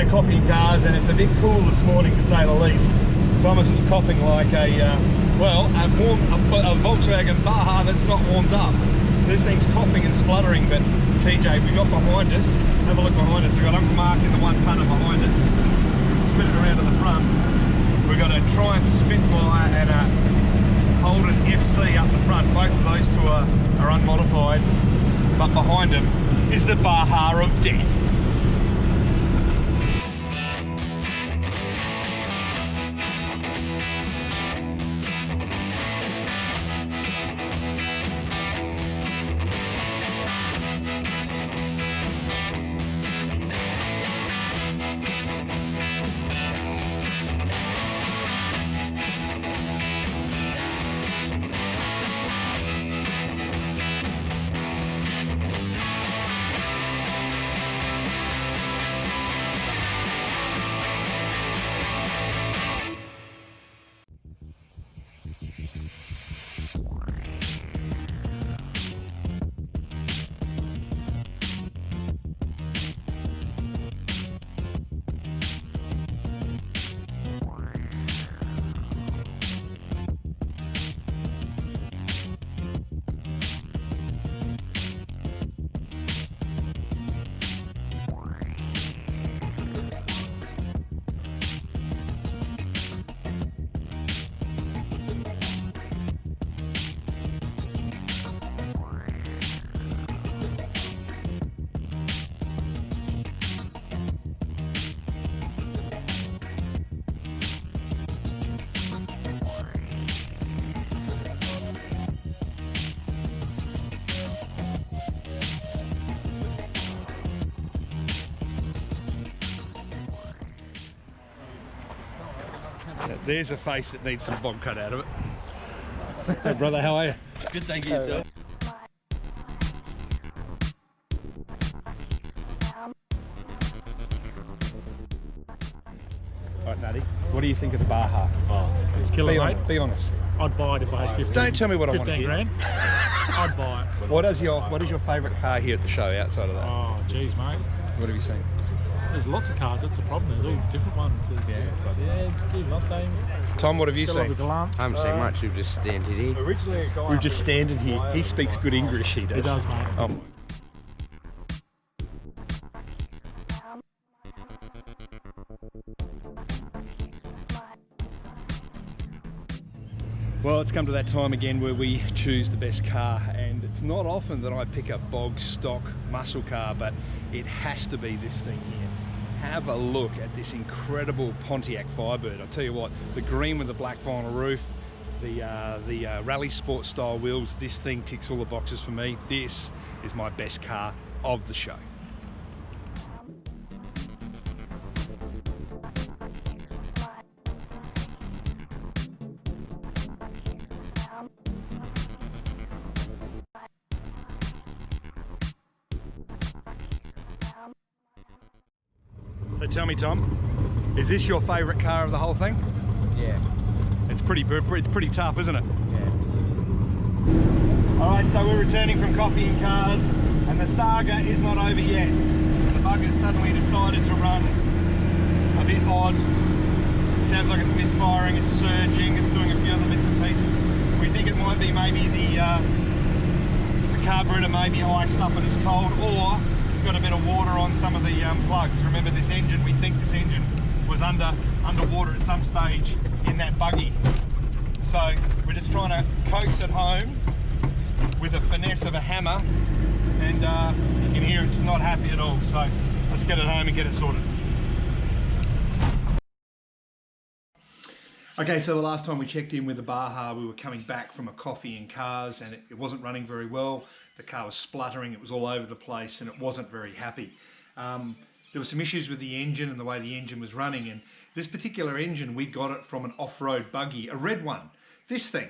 to Coffee and Cars, and it's a bit cool this morning to say the least. Thomas is coughing like a Volkswagen Baja that's not warmed up. This thing's coughing and spluttering, but TJ, we got behind us, have a look behind us, we've got Uncle Mark in the 1 tonner behind us, spin it around to the front. We've got a Triumph Spitfire and a Holden FC up the front. Both of those two are unmodified, but behind them is the Baja of death. There's a face that needs some bog cut out of it. Hey brother, how are you? Good, thank you, yourself. Alright, Nutty, what do you think of the Baja? Oh, it's killer, mate. Be honest. I'd buy it if I had 15. Don't tell me what I want to hear. 15 grand. I'd buy it. What is your favourite car here at the show outside of that? Oh, geez, mate. What have you seen? There's lots of cars. That's the problem. There's all different ones. There's a few Mustangs. Tom, what have you seen? I haven't seen much. We've just standed here. We've just standing here. He speaks good English, he does. He does, mate. Oh. Well, it's come to that time again where we choose the best car, and it's not often that I pick a bog stock muscle car, but it has to be this thing here. Have a look at this incredible Pontiac Firebird. I'll tell you what, the green with the black vinyl roof, the rally sport style wheels, this thing ticks all the boxes for me. This is my best car of the show. So tell me, Tom, is this your favourite car of the whole thing? Yeah. It's pretty tough, isn't it? Yeah. Alright, so we're returning from Coffee and Cars, and the saga is not over yet. The bugger's suddenly decided to run a bit odd. It sounds like it's misfiring, it's surging, it's doing a few other bits and pieces. We think it might be maybe the carburetor maybe iced up and it's cold, or got a bit of water on some of the plugs. Remember, this engine, we think this engine was underwater at some stage in that buggy. So we're just trying to coax it home with the finesse of a hammer, and you can hear it's not happy at all. So let's get it home and get it sorted. Okay, so the last time we checked in with the Baja, we were coming back from a Coffee and Cars, and it wasn't running very well. The car was spluttering, it was all over the place, and it wasn't very happy. There were some issues with the engine and the way the engine was running, and this particular engine, we got it from an off-road buggy, a red one. This thing.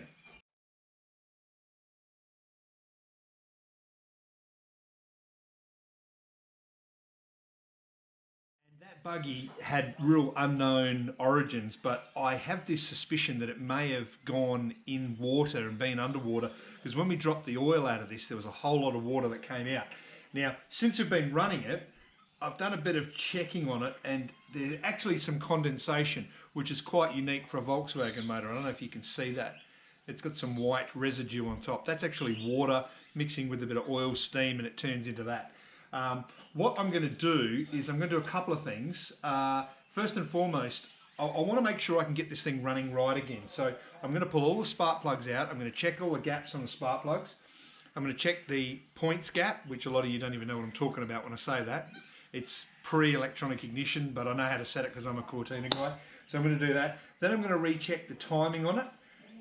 That buggy had real unknown origins, but I have this suspicion that it may have gone in water and been underwater, because when we dropped the oil out of this, there was a whole lot of water that came out. Now, since we've been running it, I've done a bit of checking on it, and there's actually some condensation, which is quite unique for a Volkswagen motor. I don't know if you can see that. It's got some white residue on top. That's actually water mixing with a bit of oil, steam, and it turns into that. What I'm going to do is I'm going to do a couple of things. First and foremost, I want to make sure I can get this thing running right again. So I'm going to pull all the spark plugs out. I'm going to check all the gaps on the spark plugs. I'm going to check the points gap, which a lot of you don't even know what I'm talking about when I say that. It's pre-electronic ignition, but I know how to set it because I'm a Cortina guy. So I'm going to do that. Then I'm going to recheck the timing on it,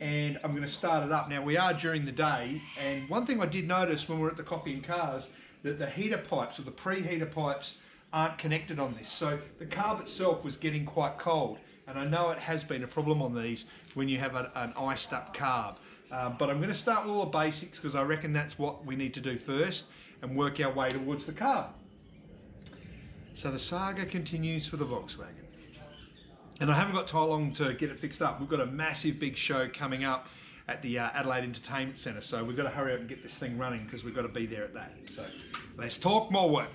and I'm going to start it up. Now, we are during the day, and one thing I did notice when we were at the Coffee and Cars, that the heater pipes, or the preheater pipes, aren't connected on this. So the carb itself was getting quite cold, and I know it has been a problem on these when you have an iced up carb. But I'm going to start with all the basics because I reckon that's what we need to do first and work our way towards the carb. So the saga continues for the Volkswagen. And I haven't got too long to get it fixed up. We've got a massive big show coming up at the Adelaide Entertainment Centre. So we've got to hurry up and get this thing running because we've got to be there at that. So let's talk more work.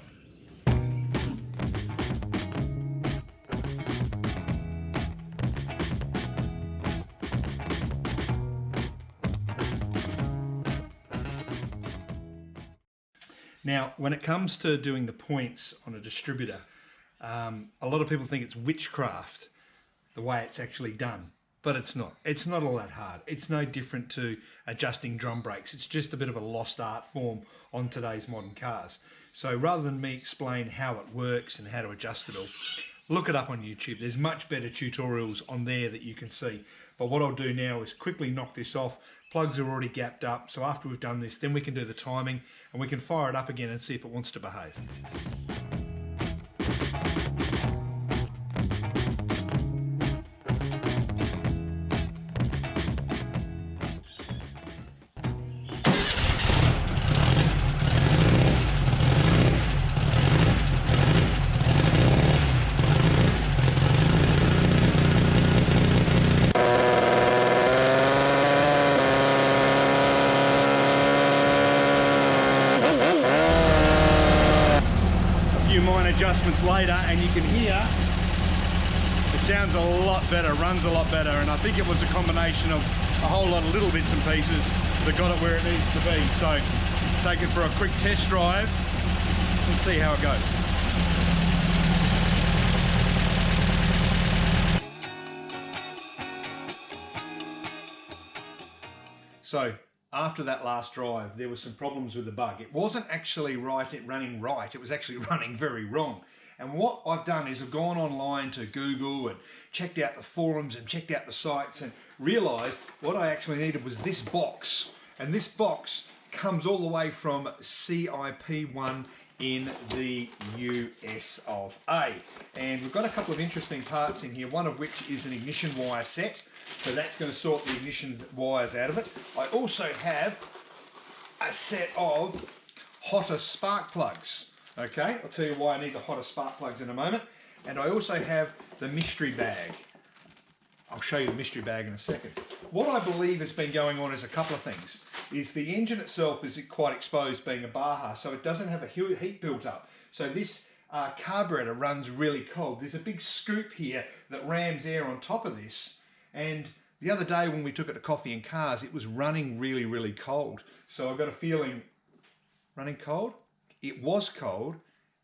Now, when it comes to doing the points on a distributor, a lot of people think it's witchcraft, the way it's actually done, but it's not. It's not all that hard. It's no different to adjusting drum brakes. It's just a bit of a lost art form on today's modern cars. So rather than me explain how it works and how to adjust it all, look it up on YouTube. There's much better tutorials on there that you can see. But what I'll do now is quickly knock this off. Plugs are already gapped up, so after we've done this, then we can do the timing and we can fire it up again and see if it wants to behave. Adjustments later, and you can hear it sounds a lot better, runs a lot better, and I think it was a combination of a whole lot of little bits and pieces that got it where it needs to be. So let's take it for a quick test drive and see how it goes. So after that last drive, there were some problems with the bug. It wasn't actually running right, it was actually running very wrong. And what I've done is I've gone online to Google and checked out the forums and checked out the sites and realized what I actually needed was this box. And this box comes all the way from CIP1 in the US of A. And we've got a couple of interesting parts in here, one of which is an ignition wire set. So that's going to sort the ignition wires out of it. I also have a set of hotter spark plugs. Okay, I'll tell you why I need the hotter spark plugs in a moment. And I also have the mystery bag. I'll show you the mystery bag in a second. What I believe has been going on is a couple of things. Is the engine itself is quite exposed, being a Baja, so it doesn't have a heat built up. So this carburetor runs really cold. There's a big scoop here that rams air on top of this. And the other day when we took it to Coffee and Cars, it was running really, really cold. So I got a feeling, running cold? It was cold,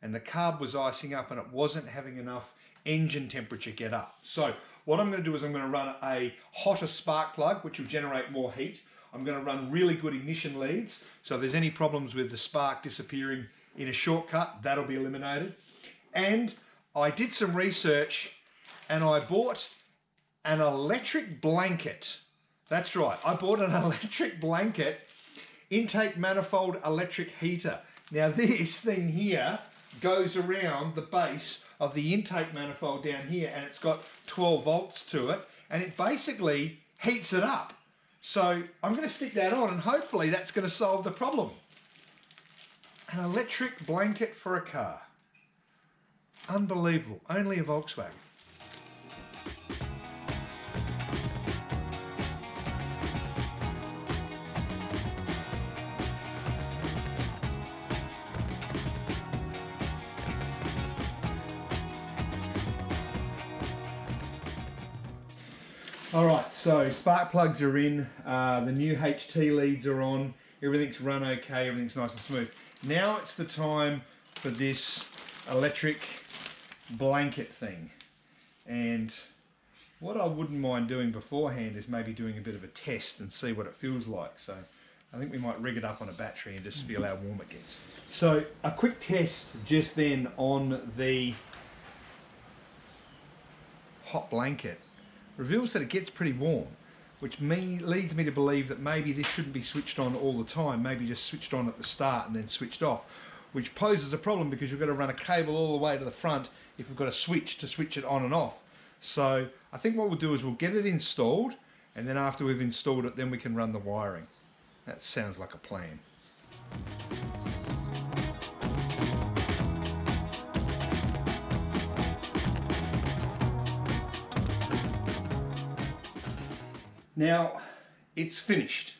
and the carb was icing up and it wasn't having enough engine temperature get up. So what I'm going to do is I'm going to run a hotter spark plug, which will generate more heat. I'm going to run really good ignition leads. So if there's any problems with the spark disappearing in a shortcut, that'll be eliminated. And I did some research and I bought an electric blanket. That's right, I bought an electric blanket, intake manifold electric heater. Now this thing here goes around the base of the intake manifold down here, and it's got 12 volts to it, and it basically heats it up. So I'm going to stick that on, and hopefully that's going to solve the problem. An electric blanket for a car. Unbelievable, only a Volkswagen. All right, so spark plugs are in, the new HT leads are on, everything's run okay, everything's nice and smooth. Now it's the time for this electric blanket thing. And what I wouldn't mind doing beforehand is maybe doing a bit of a test and see what it feels like. So I think we might rig it up on a battery and just feel how warm it gets. So a quick test just then on the hot blanket reveals that it gets pretty warm, which leads me to believe that maybe this shouldn't be switched on all the time, maybe just switched on at the start and then switched off, which poses a problem because you've got to run a cable all the way to the front if we've got a switch to switch it on and off. So I think what we'll do is we'll get it installed, and then after we've installed it, then we can run the wiring. That sounds like a plan. Now, it's finished.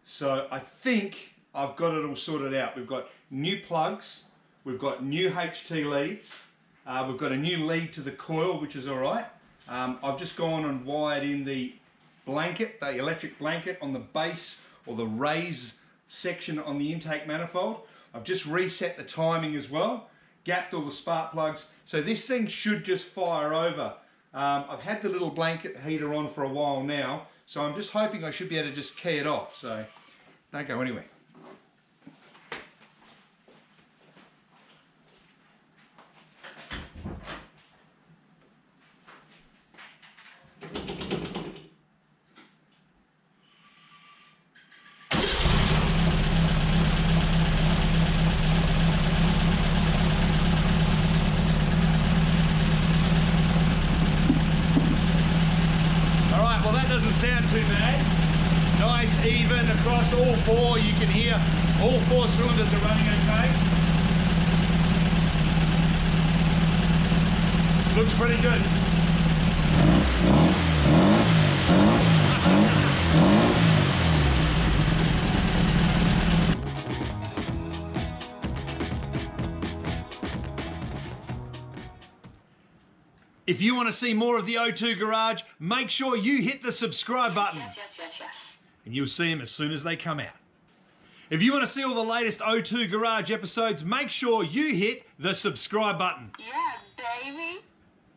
So I think I've got it all sorted out. We've got new plugs, we've got new HT leads, we've got a new lead to the coil, which is all right. I've just gone and wired in the blanket, the electric blanket on the base or the raise section on the intake manifold. I've just reset the timing as well, gapped all the spark plugs. So this thing should just fire over. I've had the little blanket heater on for a while now, so I'm just hoping I should be able to just key it off, so don't go anywhere. Well, that doesn't sound too bad. Nice, even across all four. You can hear all four cylinders are running okay. Looks pretty good. If you want to see more of the O2 Garage, make sure you hit the subscribe button. And you'll see them as soon as they come out. If you want to see all the latest O2 Garage episodes, make sure you hit the subscribe button. Yeah, baby.